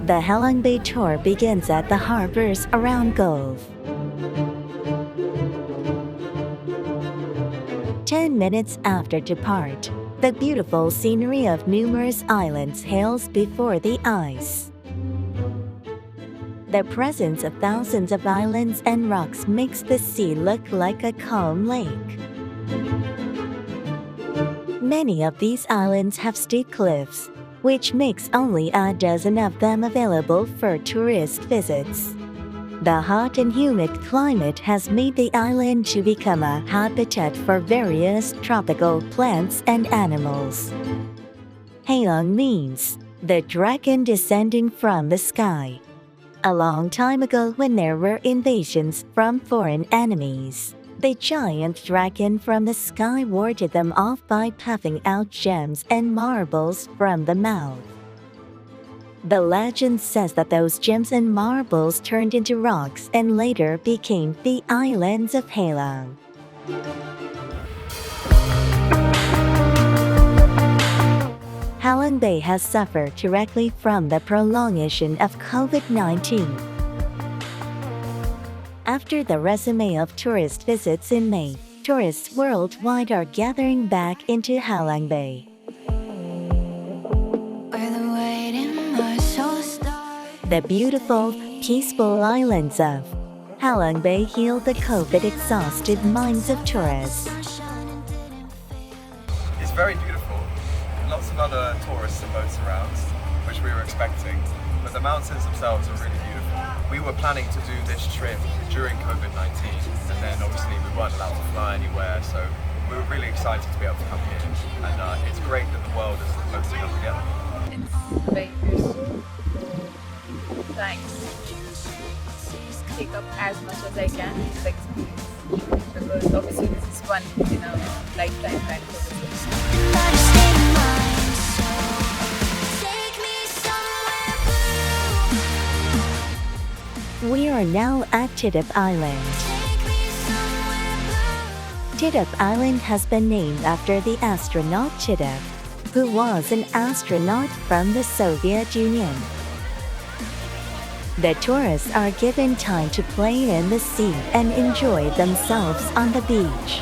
The Halongbay tour begins at the harbors around Gulf. 10 minutes after depart, the beautiful scenery of numerous islands hails before the eyes. The presence of thousands of islands and rocks makes the sea look like a calm lake. Many of these islands have steep cliffs, which makes only a dozen of them available for tourist visits. The hot and humid climate has made the island to become a habitat for various tropical plants and animals. Halong means the dragon descending from the sky. A long time ago, when there were invasions from foreign enemies, the giant dragon from the sky warded them off by puffing out gems and marbles from the mouth. The legend says that those gems and marbles turned into rocks and later became the islands of Halong. Halongbay has suffered directly from the prolongation of COVID-19. After the resume of tourist visits in May, tourists worldwide are gathering back into Halongbay. The beautiful, peaceful islands of Halongbay heal the COVID-exhausted minds of tourists. It's very beautiful. Lots of other tourists and boats around, which we were expecting, but the mountains themselves are really beautiful. We were planning to do this trip during COVID-19, and then obviously we weren't allowed to fly anywhere, so we were really excited to be able to come here, and it's great that the world is closing up together. It's very useful. Thanks. Take up as much as I can to the experience, because obviously this is one in a lifetime kind of a visit. We are now at Tidip Island. Tidip Island has been named after the astronaut Tidip, who was an astronaut from the Soviet Union. The tourists are given time to play in the sea and enjoy themselves on the beach.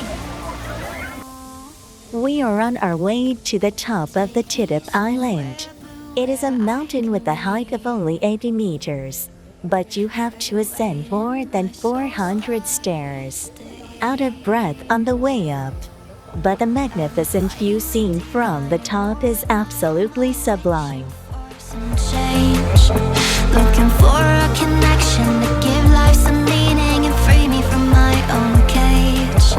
We are on our way to the top of the Tidip Island. It is a mountain with a height of only 80 meters, but you have to ascend more than 400 stairs. Out of breath on the way up, but the magnificent view seen from the top is absolutely sublime. Looking for a connection to give life some meaning and free me from my own cage.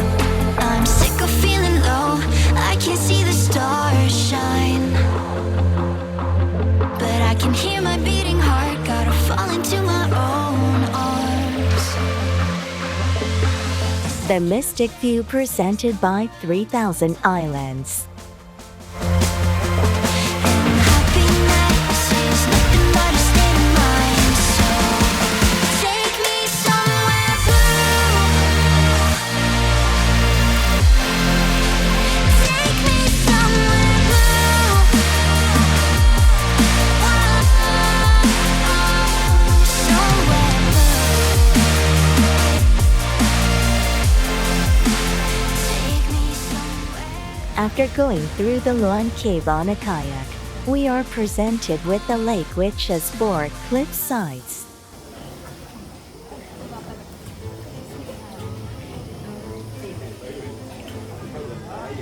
I'm sick of feeling low, I can't see the stars shine, but I can hear my beating heart, gotta fall into my own arms. The mystic view presented by 3,000 islands. After going through the Luan Cave on a kayak, we are presented with the lake, which has 4 cliff sides.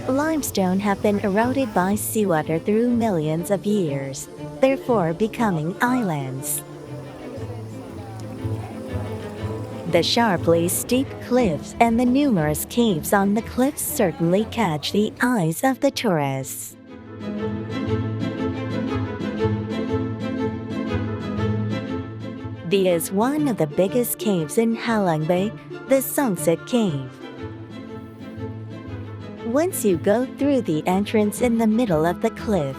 Limestone have been eroded by seawater through millions of years, therefore becoming islands. The sharply steep cliffs and the numerous caves on the cliffs certainly catch the eyes of the tourists. This is one of the biggest caves in Halongbay, the Sunset Cave. Once you go through the entrance in the middle of the cliff,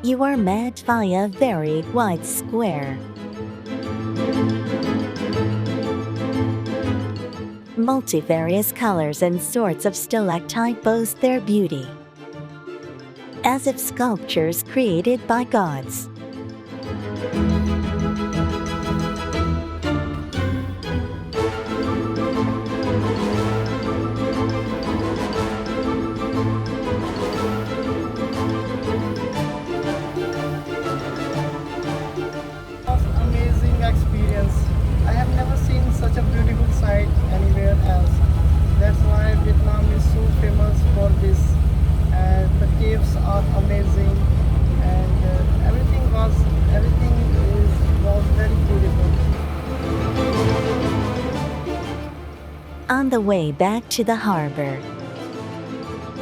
you are met by a very wide square. Multifarious colors and sorts of stalactite boast their beauty, as if sculptures created by gods. on the way back to the harbor.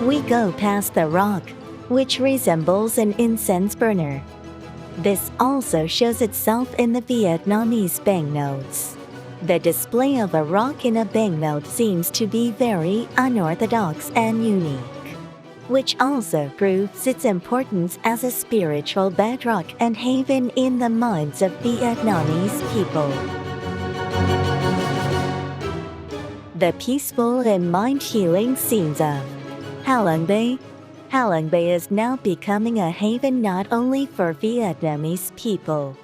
We go past the rock, which resembles an incense burner. This also shows itself in the Vietnamese banknotes. The display of a rock in a banknote seems to be very unorthodox and unique, which also proves its importance as a spiritual bedrock and haven in the minds of Vietnamese people. The peaceful and mind-healing scenes of Halongbay. Halongbay is now becoming a haven not only for Vietnamese people,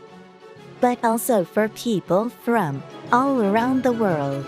but also for people from all around the world.